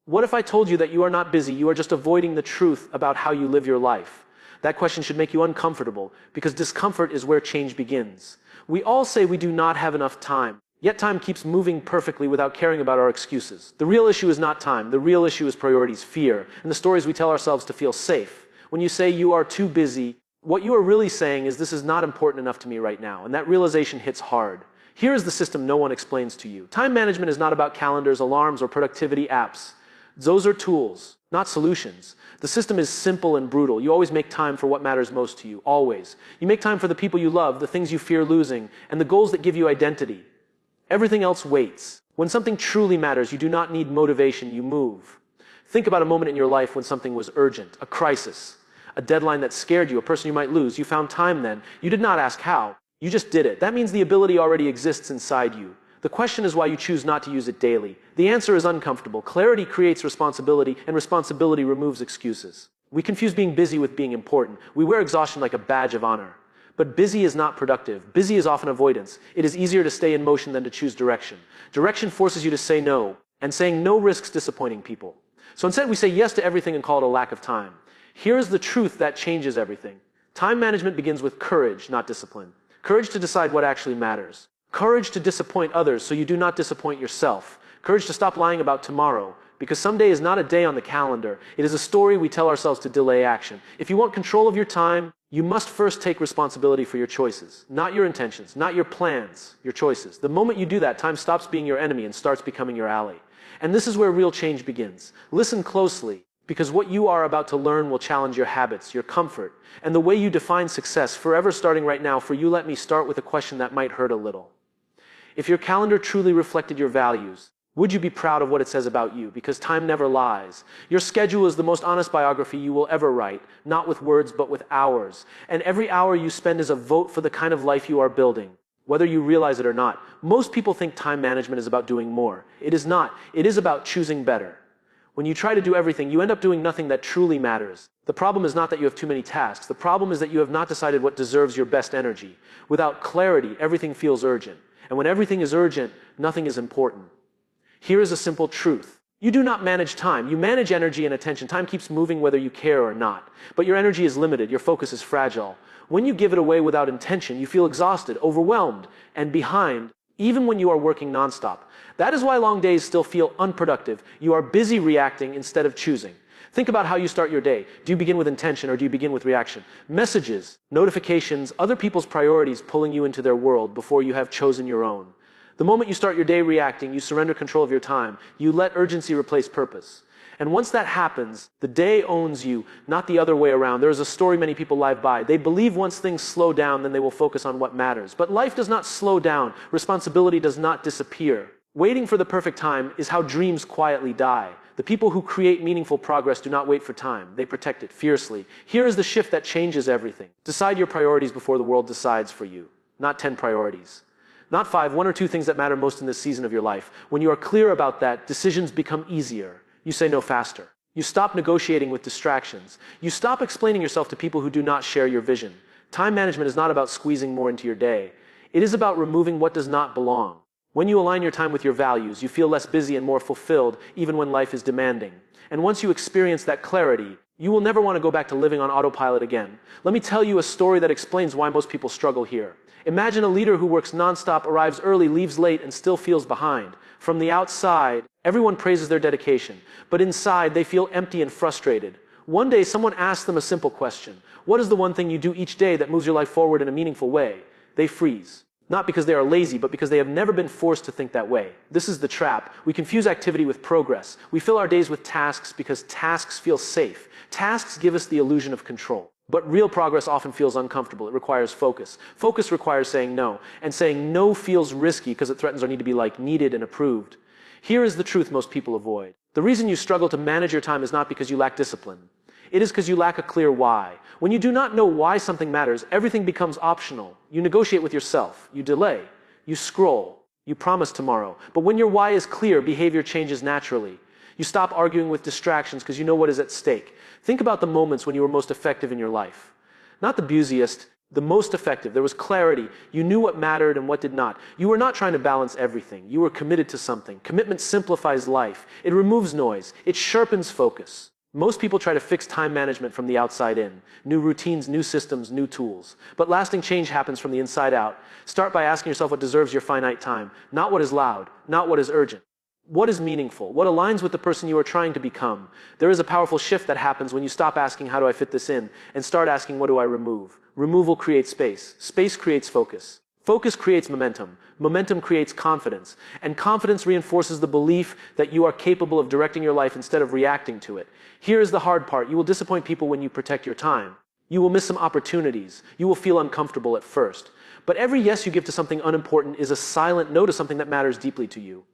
What if I told you that you are not busy, you are just avoiding the truth about how you live your life? That question should make you uncomfortable, because discomfort is where change begins. We all say we do not have enough time, yet time keeps moving perfectly without caring about our excuses. The real issue is not time, the real issue is priorities, fear, and the stories we tell ourselves to feel safe. When you say you are too busy, what you are really saying is this is not important enough to me right now, and that realization hits hard. Here is the system no one explains to you. Time management is not about calendars, alarms, or productivity apps. Those are tools, not solutions. The system is simple and brutal. You always make time for what matters most to you, always. You make time for the people you love, the things you fear losing, and the goals that give you identity. Everything else waits. When something truly matters, you do not need motivation, you move. Think about a moment in your life when something was urgent, a crisis, a deadline that scared you, a person you might lose. You found time then. You did not ask how. You just did it. That means the ability already exists inside you. The question is why you choose not to use it daily. The answer is uncomfortable. Clarity creates responsibility, and responsibility removes excuses. We confuse being busy with being important. We wear exhaustion like a badge of honor. But busy is not productive. Busy is often avoidance. It is easier to stay in motion than to choose direction. Direction forces you to say no, and saying no risks disappointing people. So instead we say yes to everything and call it a lack of time. Here is the truth that changes everything. Time management begins with courage, not discipline. Courage to decide what actually matters. Courage to disappoint others so you do not disappoint yourself. Courage to stop lying about tomorrow, because someday is not a day on the calendar. It is a story we tell ourselves to delay action. If you want control of your time, you must first take responsibility for your choices, not your intentions, not your plans, your choices. The moment you do that, time stops being your enemy and starts becoming your ally. And this is where real change begins. Listen closely, because what you are about to learn will challenge your habits, your comfort, and the way you define success. Forever starting right now, for you, let me start with a question that might hurt a little. If your calendar truly reflected your values, would you be proud of what it says about you? Because time never lies. Your schedule is the most honest biography you will ever write, not with words, but with hours. And every hour you spend is a vote for the kind of life you are building, whether you realize it or not. Most people think time management is about doing more. It is not. It is about choosing better. When you try to do everything, you end up doing nothing that truly matters. The problem is not that you have too many tasks. The problem is that you have not decided what deserves your best energy. Without clarity, everything feels urgent. And when everything is urgent, nothing is important. Here is a simple truth. You do not manage time. You manage energy and attention. Time keeps moving whether you care or not. But your energy is limited. Your focus is fragile. When you give it away without intention, you feel exhausted, overwhelmed, and behind, even when you are working nonstop. That is why long days still feel unproductive. You are busy reacting instead of choosing. Think about how you start your day. Do you begin with intention or do you begin with reaction? Messages, notifications, other people's priorities pulling you into their world before you have chosen your own. The moment you start your day reacting, you surrender control of your time. You let urgency replace purpose. And once that happens, the day owns you, not the other way around. There is a story many people live by. They believe once things slow down, then they will focus on what matters. But life does not slow down. Responsibility does not disappear. Waiting for the perfect time is how dreams quietly die. The people who create meaningful progress do not wait for time. They protect it fiercely. Here is the shift that changes everything. Decide your priorities before the world decides for you. Not 10 priorities. Not 5, 1 or 2 things that matter most in this season of your life. When you are clear about that, decisions become easier. You say no faster. You stop negotiating with distractions. You stop explaining yourself to people who do not share your vision. Time management is not about squeezing more into your day. It is about removing what does not belong. When you align your time with your values, you feel less busy and more fulfilled, even when life is demanding. And once you experience that clarity, you will never want to go back to living on autopilot again. Let me tell you a story that explains why most people struggle here. Imagine a leader who works nonstop, arrives early, leaves late, and still feels behind. From the outside, everyone praises their dedication, but inside they feel empty and frustrated. One day, someone asks them a simple question. What is the one thing you do each day that moves your life forward in a meaningful way? They freeze. Not because they are lazy, but because they have never been forced to think that way. This is the trap. We confuse activity with progress. We fill our days with tasks because tasks feel safe. Tasks give us the illusion of control. But real progress often feels uncomfortable. It requires focus. Focus requires saying no. And saying no feels risky because it threatens our need to be needed and approved. Here is the truth most people avoid. The reason you struggle to manage your time is not because you lack discipline. It is because you lack a clear why. When you do not know why something matters, everything becomes optional. You negotiate with yourself. You delay. You scroll. You promise tomorrow. But when your why is clear, behavior changes naturally. You stop arguing with distractions because you know what is at stake. Think about the moments when you were most effective in your life. Not the busiest, The most effective. There was clarity. You knew what mattered and what did not. You were not trying to balance everything. You were committed to something. Commitment simplifies life. It removes noise. It sharpens focus. Most people try to fix time management from the outside in. New routines, new systems, new tools. But lasting change happens from the inside out. Start by asking yourself what deserves your finite time, not what is loud, not what is urgent. What is meaningful? What aligns with the person you are trying to become? There is a powerful shift that happens when you stop asking, how do I fit this in? And start asking, what do I remove? Removal creates space. Space creates focus. Focus creates momentum. Momentum creates confidence. And confidence reinforces the belief that you are capable of directing your life instead of reacting to it. Here is the hard part. You will disappoint people when you protect your time. You will miss some opportunities. You will feel uncomfortable at first. But every yes you give to something unimportant is a silent no to something that matters deeply to you.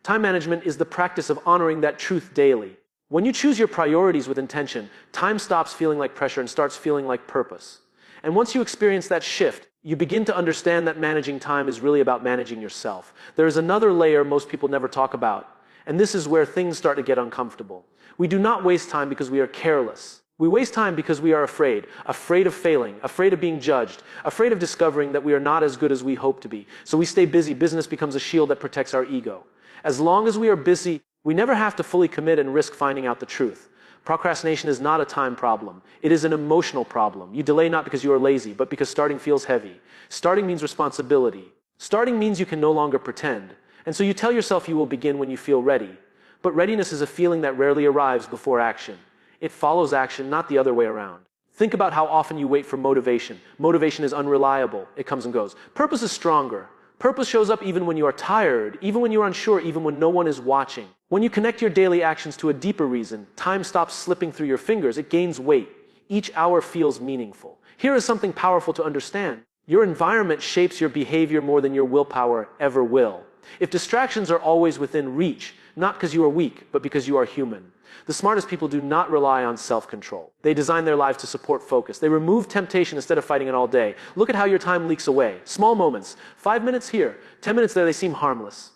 Time management is the practice of honoring that truth daily. When you choose your priorities with intention, time stops feeling like pressure and starts feeling like purpose. And once you experience that shift, you begin to understand that managing time is really about managing yourself. There is another layer most people never talk about, and this is where things start to get uncomfortable. We do not waste time because we are careless. We waste time because we are afraid of failing, afraid of being judged, afraid of discovering that we are not as good as we hope to be. So we stay busy. Business becomes a shield that protects our ego. As long as we are busy, we never have to fully commit and risk finding out the truth. Procrastination is not a time problem. It is an emotional problem. You delay not because you are lazy, but because starting feels heavy. Starting means responsibility. Starting means you can no longer pretend. And so you tell yourself you will begin when you feel ready. But readiness is a feeling that rarely arrives before action. It follows action, not the other way around. Think about how often you wait for motivation. Motivation is unreliable. It comes and goes. Purpose is stronger. Purpose shows up even when you are tired, even when you are unsure, even when no one is watching. When you connect your daily actions to a deeper reason, time stops slipping through your fingers. It gains weight. Each hour feels meaningful. Here is something powerful to understand. Your environment shapes your behavior more than your willpower ever will. If distractions are always within reach, not because you are weak, but because you are human. The smartest people do not rely on self-control. They design their lives to support focus. They remove temptation instead of fighting it all day. Look at how your time leaks away. Small moments. 5 minutes here, 10 minutes there, they seem harmless.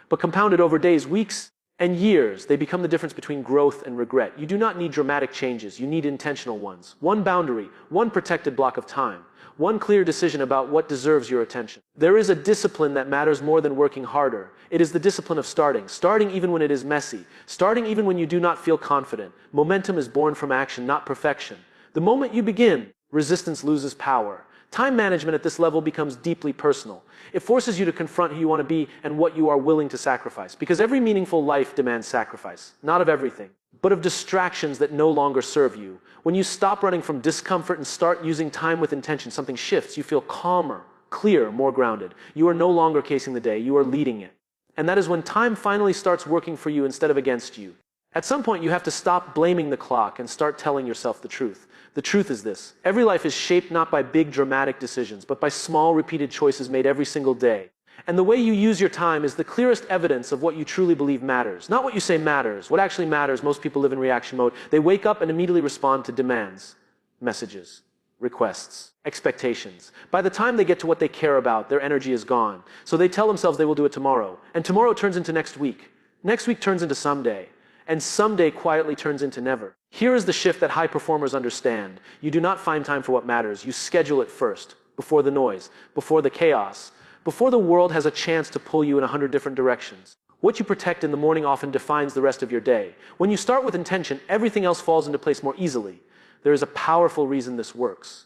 But compounded over days, weeks, and years, they become the difference between growth and regret. You do not need dramatic changes. You need intentional ones. One boundary, one protected block of time. One clear decision about what deserves your attention. There is a discipline that matters more than working harder. It is the discipline of starting. Starting even when it is messy. Starting even when you do not feel confident. Momentum is born from action, not perfection. The moment you begin, resistance loses power. Time management at this level becomes deeply personal. It forces you to confront who you want to be and what you are willing to sacrifice. Because every meaningful life demands sacrifice. Not of everything, but of distractions that no longer serve you. When you stop running from discomfort and start using time with intention, something shifts. You feel calmer, clear, more grounded. You are no longer casing the day, you are leading it. And that is when time finally starts working for you instead of against you. At some point, you have to stop blaming the clock and start telling yourself the truth. The truth is this: every life is shaped not by big dramatic decisions, but by small repeated choices made every single day. And the way you use your time is the clearest evidence of what you truly believe matters. Not what you say matters. What actually matters, most people live in reaction mode. They wake up and immediately respond to demands, messages, requests, expectations. By the time they get to what they care about, their energy is gone. So they tell themselves they will do it tomorrow. And tomorrow turns into next week. Next week turns into someday. And someday quietly turns into never. Here is the shift that high performers understand. You do not find time for what matters. You schedule it first, before the noise, before the chaos, before the world has a chance to pull you in 100 different directions. What you protect in the morning often defines the rest of your day. When you start with intention, everything else falls into place more easily. There is a powerful reason this works.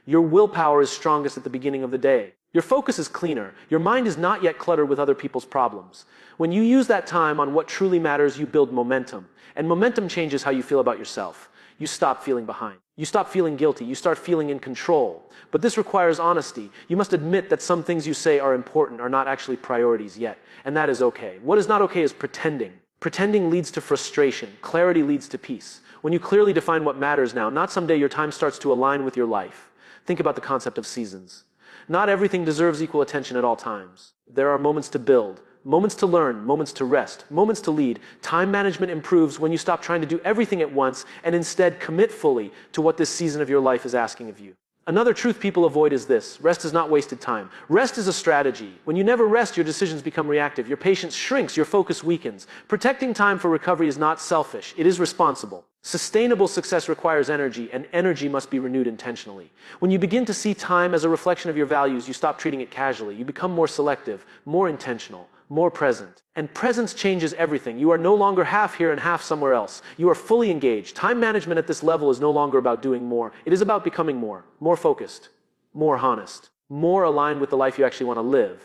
Your willpower is strongest at the beginning of the day. Your focus is cleaner. Your mind is not yet cluttered with other people's problems. When you use that time on what truly matters, you build momentum. And momentum changes how you feel about yourself. You stop feeling behind. You stop feeling guilty. You start feeling in control. But this requires honesty. You must admit that some things you say are important are not actually priorities yet. And that is okay. What is not okay is pretending. Pretending leads to frustration. Clarity leads to peace. When you clearly define what matters now, not someday, your time starts to align with your life. Think about the concept of seasons. Not everything deserves equal attention at all times. There are moments to build, moments to learn, moments to rest, moments to lead. Time management improves when you stop trying to do everything at once and instead commit fully to what this season of your life is asking of you. Another truth people avoid is this: rest is not wasted time. Rest is a strategy. When you never rest, your decisions become reactive. Your patience shrinks, your focus weakens. Protecting time for recovery is not selfish, it is responsible. Sustainable success requires energy, and energy must be renewed intentionally. When you begin to see time as a reflection of your values, you stop treating it casually. You become more selective, more intentional, more present. And presence changes everything. You are no longer half here and half somewhere else. You are fully engaged. Time management at this level is no longer about doing more. It is about becoming more focused, more honest, more aligned with the life you actually want to live.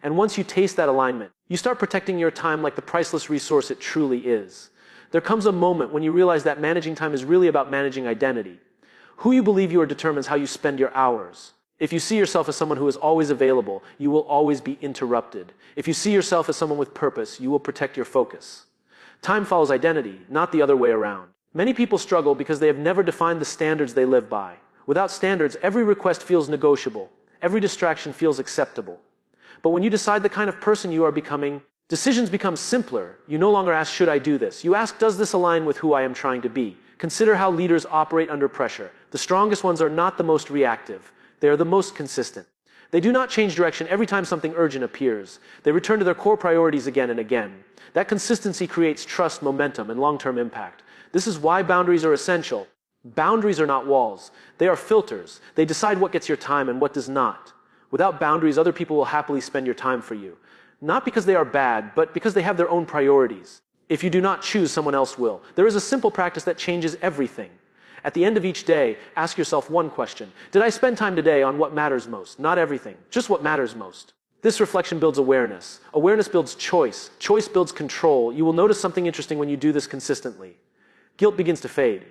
And once you taste that alignment, you start protecting your time like the priceless resource it truly is. There comes a moment when you realize that managing time is really about managing identity. Who you believe you are determines how you spend your hours. If you see yourself as someone who is always available, you will always be interrupted. If you see yourself as someone with purpose, you will protect your focus. Time follows identity, not the other way around. Many people struggle because they have never defined the standards they live by. Without standards, every request feels negotiable. Every distraction feels acceptable. But when you decide the kind of person you are becoming, decisions become simpler. You no longer ask, should I do this? You ask, does this align with who I am trying to be? Consider how leaders operate under pressure. The strongest ones are not the most reactive. They are the most consistent. They do not change direction every time something urgent appears. They return to their core priorities again and again. That consistency creates trust, momentum, and long-term impact. This is why boundaries are essential. Boundaries are not walls. They are filters. They decide what gets your time and what does not. Without boundaries, other people will happily spend your time for you. Not because they are bad, but because they have their own priorities. If you do not choose, someone else will. There is a simple practice that changes everything. At the end of each day, ask yourself one question. Did I spend time today on what matters most? Not everything, just what matters most. This reflection builds awareness. Awareness builds choice. Choice builds control. You will notice something interesting when you do this consistently. Guilt begins to fade.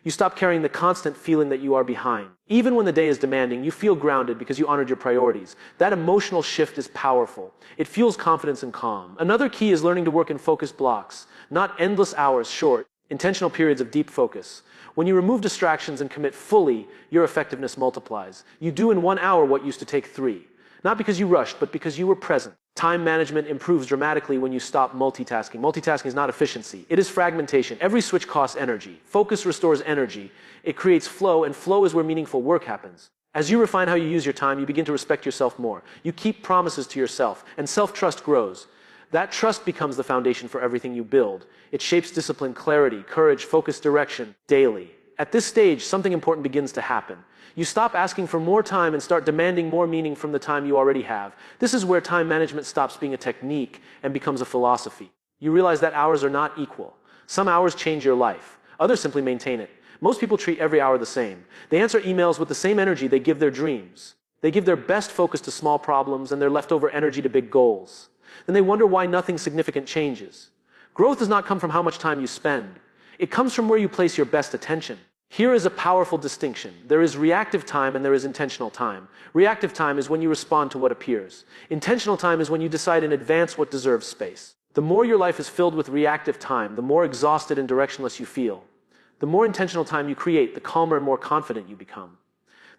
You stop carrying the constant feeling that you are behind. Even when the day is demanding, you feel grounded because you honored your priorities. That emotional shift is powerful. It fuels confidence and calm. Another key is learning to work in focused blocks, not endless hours, short, intentional periods of deep focus. When you remove distractions and commit fully, your effectiveness multiplies. You do in 1 hour what used to take 3. Not because you rushed, but because you were present. Time management improves dramatically when you stop multitasking. Multitasking is not efficiency. It is fragmentation. Every switch costs energy. Focus restores energy. It creates flow, and flow is where meaningful work happens. As you refine how you use your time, you begin to respect yourself more. You keep promises to yourself, and self-trust grows. That trust becomes the foundation for everything you build. It shapes discipline, clarity, courage, focus, direction, daily. At this stage, something important begins to happen. You stop asking for more time and start demanding more meaning from the time you already have. This is where time management stops being a technique and becomes a philosophy. You realize that hours are not equal. Some hours change your life. Others simply maintain it. Most people treat every hour the same. They answer emails with the same energy they give their dreams. They give their best focus to small problems and their leftover energy to big goals. Then they wonder why nothing significant changes. Growth does not come from how much time you spend. It comes from where you place your best attention. Here is a powerful distinction. There is reactive time and there is intentional time. Reactive time is when you respond to what appears. Intentional time is when you decide in advance what deserves space. The more your life is filled with reactive time, the more exhausted and directionless you feel. The more intentional time you create, the calmer and more confident you become.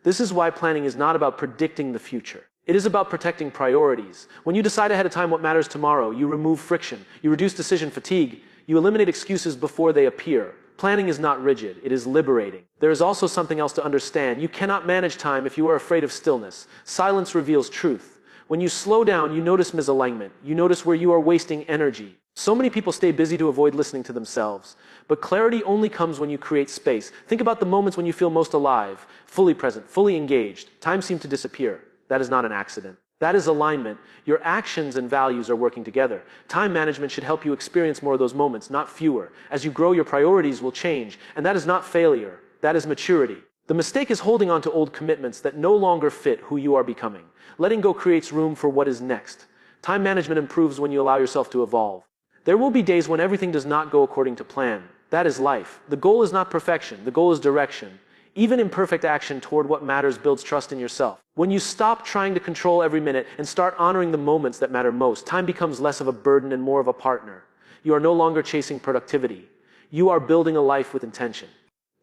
This is why planning is not about predicting the future. It is about protecting priorities. When you decide ahead of time what matters tomorrow, you remove friction, you reduce decision fatigue, you eliminate excuses before they appear. Planning is not rigid, it is liberating. There is also something else to understand. You cannot manage time if you are afraid of stillness. Silence reveals truth. When you slow down, you notice misalignment. You notice where you are wasting energy. So many people stay busy to avoid listening to themselves. But clarity only comes when you create space. Think about the moments when you feel most alive, fully present, fully engaged. Time seems to disappear. That is not an accident. That is alignment. Your actions and values are working together. Time management should help you experience more of those moments, not fewer. As you grow, your priorities will change. And that is not failure. That is maturity. The mistake is holding on to old commitments that no longer fit who you are becoming. Letting go creates room for what is next. Time management improves when you allow yourself to evolve. There will be days when everything does not go according to plan. That is life. The goal is not perfection. The goal is direction. Even imperfect action toward what matters builds trust in yourself. When you stop trying to control every minute and start honoring the moments that matter most, time becomes less of a burden and more of a partner. You are no longer chasing productivity. You are building a life with intention.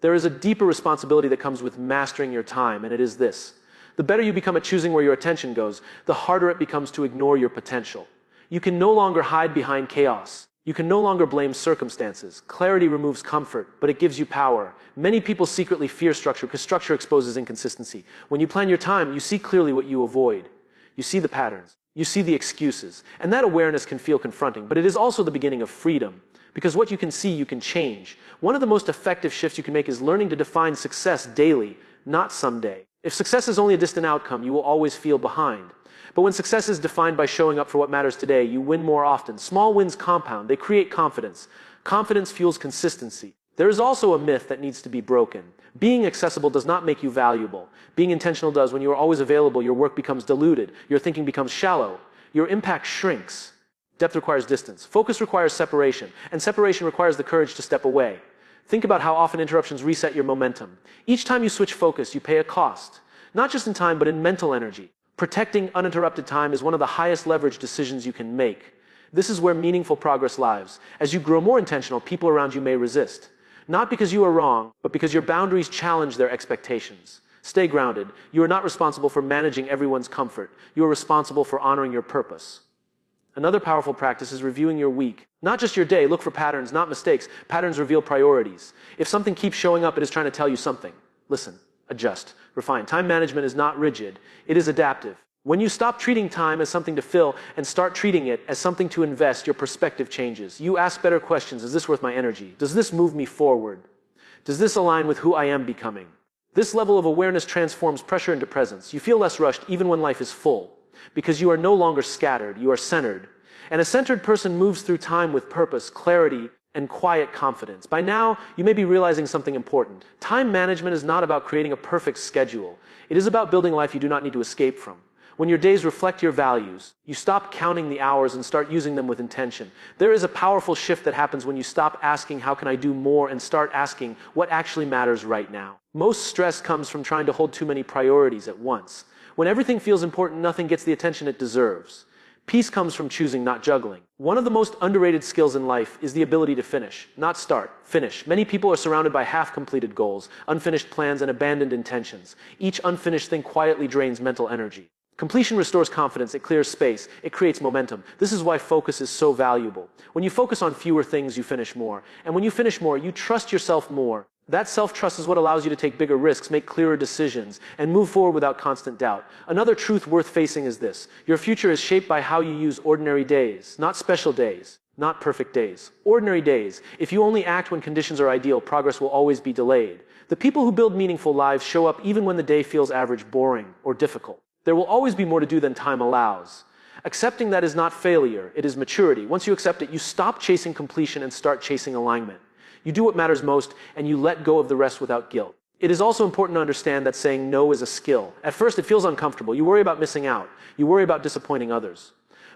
There is a deeper responsibility that comes with mastering your time, and it is this. The better you become at choosing where your attention goes, the harder it becomes to ignore your potential. You can no longer hide behind chaos. You can no longer blame circumstances. Clarity removes comfort, but it gives you power. Many people secretly fear structure because structure exposes inconsistency. When you plan your time, you see clearly what you avoid. You see the patterns. You see the excuses. And that awareness can feel confronting, but it is also the beginning of freedom. Because what you can see, you can change. One of the most effective shifts you can make is learning to define success daily, not someday. If success is only a distant outcome, you will always feel behind. But when success is defined by showing up for what matters today, you win more often. Small wins compound. They create confidence. Confidence fuels consistency. There is also a myth that needs to be broken. Being accessible does not make you valuable. Being intentional does. When you are always available, your work becomes diluted. Your thinking becomes shallow. Your impact shrinks. Depth requires distance. Focus requires separation. And separation requires the courage to step away. Think about how often interruptions reset your momentum. Each time you switch focus, you pay a cost. Not just in time, but in mental energy. Protecting uninterrupted time is one of the highest leverage decisions you can make. This is where meaningful progress lies. As you grow more intentional, people around you may resist. Not because you are wrong, but because your boundaries challenge their expectations. Stay grounded. You are not responsible for managing everyone's comfort. You are responsible for honoring your purpose. Another powerful practice is reviewing your week. Not just your day. Look for patterns, not mistakes. Patterns reveal priorities. If something keeps showing up, it is trying to tell you something. Listen, adjust, refine. Time management is not rigid. It is adaptive. When you stop treating time as something to fill and start treating it as something to invest, your perspective changes. You ask better questions. Is this worth my energy? Does this move me forward? Does this align with who I am becoming? This level of awareness transforms pressure into presence. You feel less rushed even when life is full, because you are no longer scattered, you are centered. And a centered person moves through time with purpose, clarity, and quiet confidence. By now, you may be realizing something important. Time management is not about creating a perfect schedule. It is about building a life you do not need to escape from. When your days reflect your values, you stop counting the hours and start using them with intention. There is a powerful shift that happens when you stop asking, how can I do more, and start asking, what actually matters right now? Most stress comes from trying to hold too many priorities at once. When everything feels important, nothing gets the attention it deserves. Peace comes from choosing, not juggling. One of the most underrated skills in life is the ability to finish, not start, finish. Many people are surrounded by half-completed goals, unfinished plans, and abandoned intentions. Each unfinished thing quietly drains mental energy. Completion restores confidence, it clears space, it creates momentum. This is why focus is so valuable. When you focus on fewer things, you finish more. And when you finish more, you trust yourself more. That self-trust is what allows you to take bigger risks, make clearer decisions, and move forward without constant doubt. Another truth worth facing is this. Your future is shaped by how you use ordinary days, not special days, not perfect days. Ordinary days. If you only act when conditions are ideal, progress will always be delayed. The people who build meaningful lives show up even when the day feels average, boring, or difficult. There will always be more to do than time allows. Accepting that is not failure, it is maturity. Once you accept it, you stop chasing completion and start chasing alignment. You do what matters most, and you let go of the rest without guilt. It is also important to understand that saying no is a skill. At first, it feels uncomfortable. You worry about missing out. You worry about disappointing others.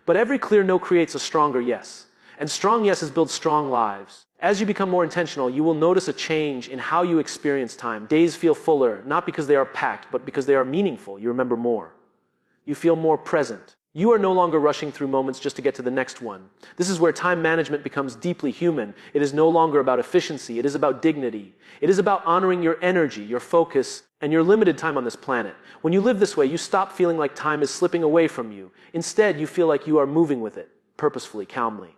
But every clear no creates a stronger yes. And strong yeses build strong lives. As you become more intentional, you will notice a change in how you experience time. Days feel fuller, not because they are packed, but because they are meaningful. You remember more. You feel more present. You are no longer rushing through moments just to get to the next one. This is where time management becomes deeply human. It is no longer about efficiency. It is about dignity. It is about honoring your energy, your focus, and your limited time on this planet. When you live this way, you stop feeling like time is slipping away from you. Instead, you feel like you are moving with it, purposefully, calmly,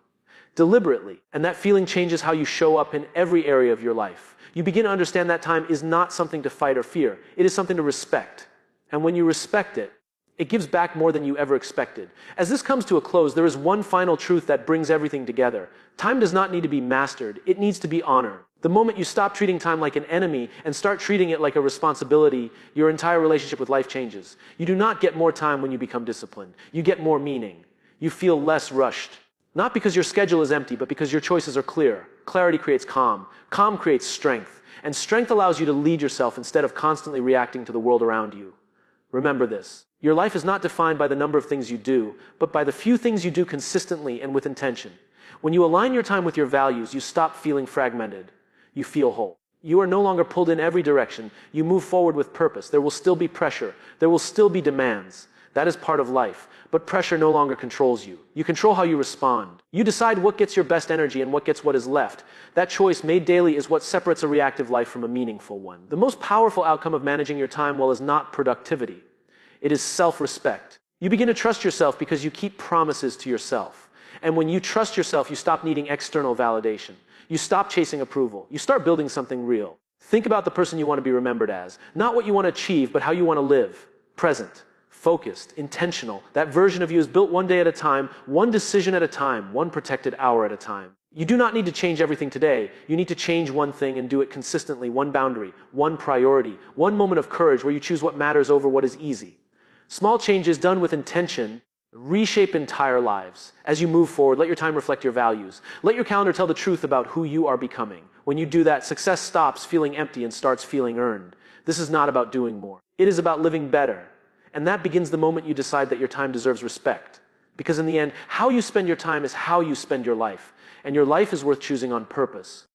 deliberately. And that feeling changes how you show up in every area of your life. You begin to understand that time is not something to fight or fear. It is something to respect. And when you respect it, it gives back more than you ever expected. As this comes to a close, there is one final truth that brings everything together. Time does not need to be mastered. It needs to be honored. The moment you stop treating time like an enemy and start treating it like a responsibility, your entire relationship with life changes. You do not get more time when you become disciplined. You get more meaning. You feel less rushed. Not because your schedule is empty, but because your choices are clear. Clarity creates calm. Calm creates strength. And strength allows you to lead yourself instead of constantly reacting to the world around you. Remember this. Your life is not defined by the number of things you do, but by the few things you do consistently and with intention. When you align your time with your values, you stop feeling fragmented. You feel whole. You are no longer pulled in every direction. You move forward with purpose. There will still be pressure. There will still be demands. That is part of life. But pressure no longer controls you. You control how you respond. You decide what gets your best energy and what gets what is left. That choice made daily is what separates a reactive life from a meaningful one. The most powerful outcome of managing your time well is not productivity. It is self-respect. You begin to trust yourself because you keep promises to yourself. And when you trust yourself, you stop needing external validation. You stop chasing approval. You start building something real. Think about the person you want to be remembered as. Not what you want to achieve, but how you want to live. Present. focused, intentional. That version of you is built one day at a time, one decision at a time, one protected hour at a time. You do not need to change everything today. You need to change one thing and do it consistently, one boundary, one priority, one moment of courage where you choose what matters over what is easy. Small changes done with intention reshape entire lives. As you move forward, let your time reflect your values. Let your calendar tell the truth about who you are becoming. When you do that, success stops feeling empty and starts feeling earned. This is not about doing more. It is about living better. And that begins the moment you decide that your time deserves respect. Because in the end, how you spend your time is how you spend your life. And your life is worth choosing on purpose.